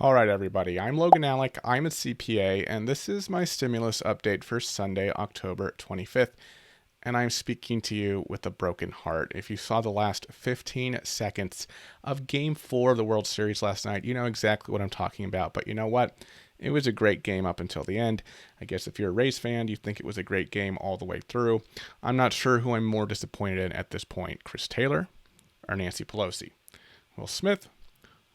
All right, everybody. I'm Logan Alec. I'm a CPA, and this is my stimulus update for Sunday, October 25th. And I'm speaking to you with a broken heart. If you saw the last 15 seconds of Game 4 of the World Series last night, you know exactly what I'm talking about. But you know what? It was a great game up until the end. I guess if you're a Rays fan, you think it was a great game all the way through. I'm not sure who I'm more disappointed in at this point, Chris Taylor or Nancy Pelosi, Will Smith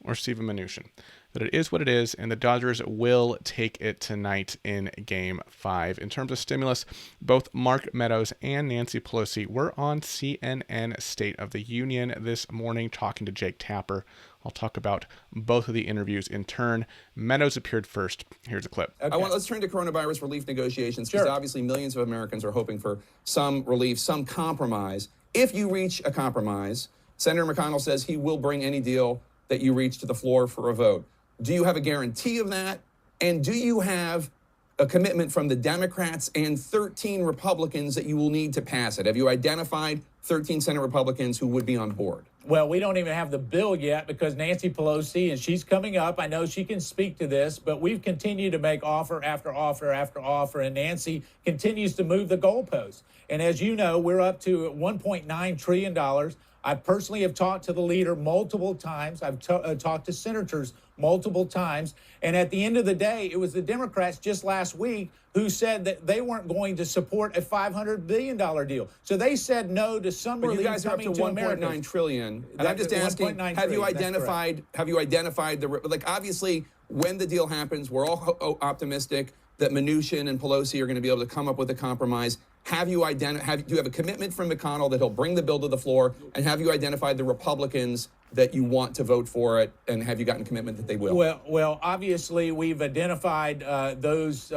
or Steven Mnuchin. But it is what it is, and the Dodgers will take it tonight in Game 5. In terms of stimulus, both Mark Meadows and Nancy Pelosi were on CNN State of the Union this morning talking to Jake Tapper. I'll talk about both of the interviews in turn. Meadows appeared first. Here's a clip. Okay. Let's turn to coronavirus relief negotiations, because obviously millions of Americans are hoping for some relief, some compromise. If you reach a compromise, Senator McConnell says he will bring any deal that you reach to the floor for a vote. Do you have a guarantee of that? And do you have a commitment from the Democrats and 13 Republicans that you will need to pass it? Have you identified 13 Senate Republicans who would be on board? Well, we don't even have the bill yet because Nancy Pelosi, and she's coming up. I know she can speak to this, but we've continued to make offer after offer after offer, and Nancy continues to move the goalposts. And as you know, we're up to $1.9 trillion. I personally have talked to the leader multiple times. I've talked to senators multiple times. And at the end of the day, it was the Democrats just last week who said that they weren't going to support a $500 billion deal. So they said no to some relief. But you guys are up to $1.9 trillion. And I'm just asking, have you identified the, like, obviously, when the deal happens, we're all optimistic that Mnuchin and Pelosi are going to be able to come up with a compromise. Do you have a commitment from McConnell that he'll bring the bill to the floor? And have you identified the Republicans that you want to vote for it? And have you gotten commitment that they will? Well, obviously, we've identified those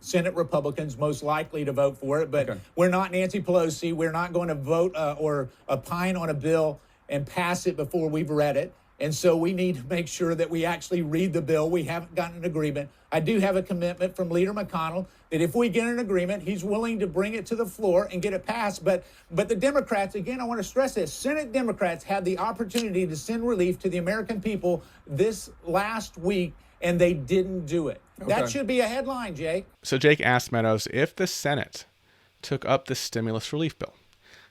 Senate Republicans most likely to vote for it. But We're not Nancy Pelosi. We're not going to vote or opine on a bill and pass it before we've read it. And so we need to make sure that we actually read the bill. We haven't gotten an agreement. I do have a commitment from Leader McConnell that if we get an agreement, he's willing to bring it to the floor and get it passed. But the Democrats, again, I want to stress this, Senate Democrats had the opportunity to send relief to the American people this last week, and they didn't do it. That should be a headline, Jake. So Jake asked Meadows if the Senate took up the stimulus relief bill.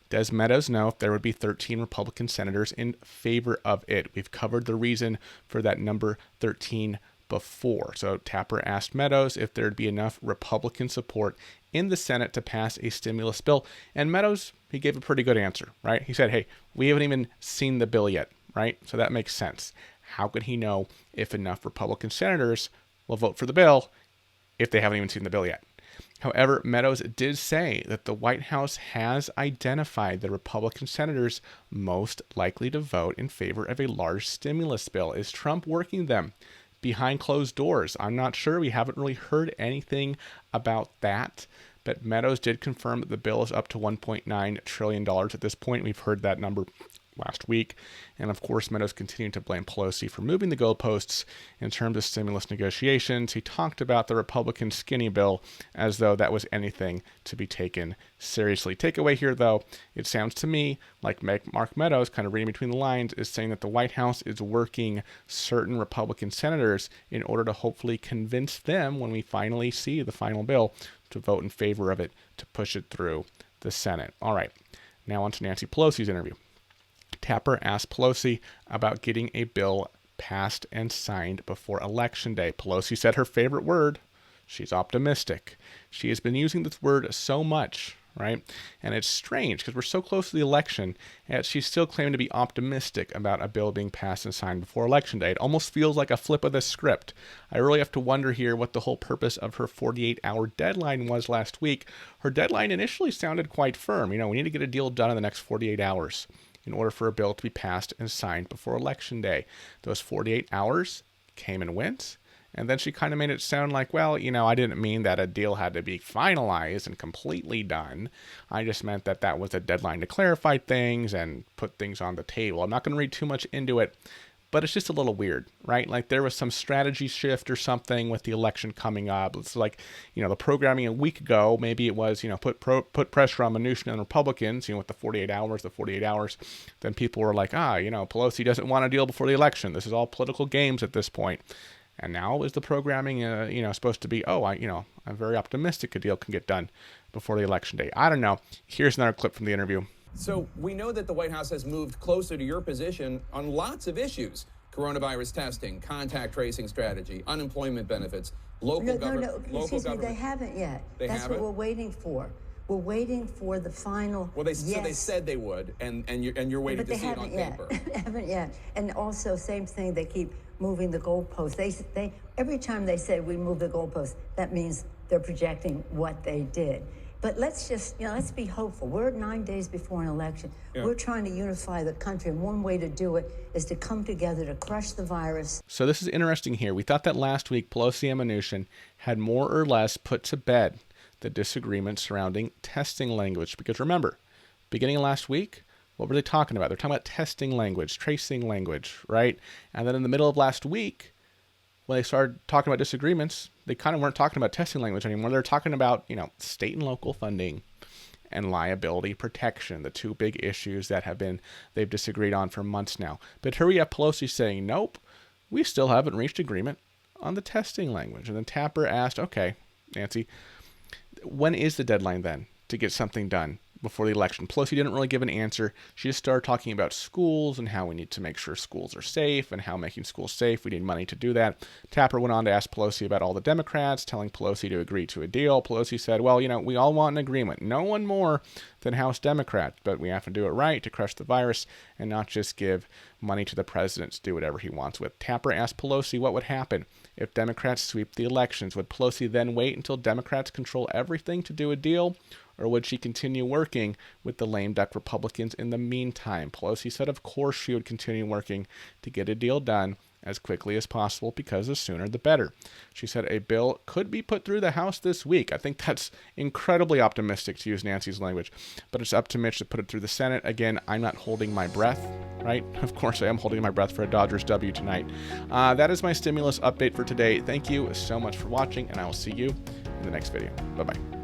Does Meadows know if there would be 13 Republican senators in favor of it? We've covered the reason for that number 13 before. So Tapper asked Meadows if there'd be enough Republican support in the Senate to pass a stimulus bill. And Meadows, he gave a pretty good answer, right? He said, hey, we haven't even seen the bill yet, right? So that makes sense. How could he know if enough Republican senators will vote for the bill if they haven't even seen the bill yet? However, Meadows did say that the White House has identified the Republican senators most likely to vote in favor of a large stimulus bill. Is Trump working them behind closed doors? I'm not sure. We haven't really heard anything about that. But Meadows did confirm that the bill is up to $1.9 trillion at this point. We've heard that number last week. And of course, Meadows continued to blame Pelosi for moving the goalposts in terms of stimulus negotiations. He talked about the Republican skinny bill as though that was anything to be taken seriously. Takeaway here, though, it sounds to me like Mark Meadows, kind of reading between the lines, is saying that the White House is working certain Republican senators in order to hopefully convince them, when we finally see the final bill, to vote in favor of it to push it through the Senate. All right, now on to Nancy Pelosi's interview. Tapper asked Pelosi about getting a bill passed and signed before Election Day. Pelosi said her favorite word, she's optimistic. She has been using this word so much, right? And it's strange because we're so close to the election, yet she's still claiming to be optimistic about a bill being passed and signed before Election Day. It almost feels like a flip of the script. I really have to wonder here what the whole purpose of her 48-hour deadline was last week. Her deadline initially sounded quite firm. You know, we need to get a deal done in the next 48 hours. In order for a bill to be passed and signed before Election Day. Those 48 hours came and went, and then she kind of made it sound like, well, you know, I didn't mean that a deal had to be finalized and completely done. I just meant that that was a deadline to clarify things and put things on the table. I'm not going to read too much into it, but it's just a little weird, right? Like there was some strategy shift or something with the election coming up. It's like, you know, the programming a week ago, maybe it was, you know, put pressure on Mnuchin and Republicans, you know, with the 48 hours. Then people were like, you know, Pelosi doesn't want a deal before the election. This is all political games at this point. And now is the programming, supposed to be, I'm very optimistic a deal can get done before the election day. I don't know. Here's another clip from the interview. So we know that the White House has moved closer to your position on lots of issues: coronavirus testing, contact tracing strategy, unemployment benefits, local government. Excuse me, they haven't yet. That's what we're waiting for. We're waiting for the final. Well, so they said they would, and you're waiting to see it on paper. They haven't yet. And also, same thing. They keep moving the goalposts. They every time they say we move the goalposts, that means they're projecting what they did. But let's just, let's be hopeful. We're 9 days before an election. Yeah. We're trying to unify the country, and one way to do it is to come together to crush the virus. So this is interesting here. We thought that last week Pelosi and Mnuchin had more or less put to bed the disagreement surrounding testing language. Because remember, beginning of last week, what were they talking about? They're talking about testing language, tracing language, right? And then in the middle of last week, when they started talking about disagreements, they kind of weren't talking about testing language anymore. They're talking about, state and local funding and liability protection, the two big issues that they've disagreed on for months now. But here we have Pelosi saying, nope, we still haven't reached agreement on the testing language. And then Tapper asked, okay, Nancy, when is the deadline then to get something done before the election? Pelosi didn't really give an answer. She just started talking about schools and how we need to make sure schools are safe and how making schools safe, we need money to do that. Tapper went on to ask Pelosi about all the Democrats, telling Pelosi to agree to a deal. Pelosi said, well, we all want an agreement. No one more than House Democrats, but we have to do it right to crush the virus and not just give money to the president to do whatever he wants with. Tapper asked Pelosi what would happen if Democrats sweep the elections. Would Pelosi then wait until Democrats control everything to do a deal? Or would she continue working with the lame duck Republicans in the meantime? Pelosi said, of course, she would continue working to get a deal done as quickly as possible because the sooner the better. She said a bill could be put through the House this week. I think that's incredibly optimistic, to use Nancy's language, but it's up to Mitch to put it through the Senate. Again, I'm not holding my breath, right? Of course, I am holding my breath for a Dodgers W tonight. That is my stimulus update for today. Thank you so much for watching, and I will see you in the next video. Bye-bye.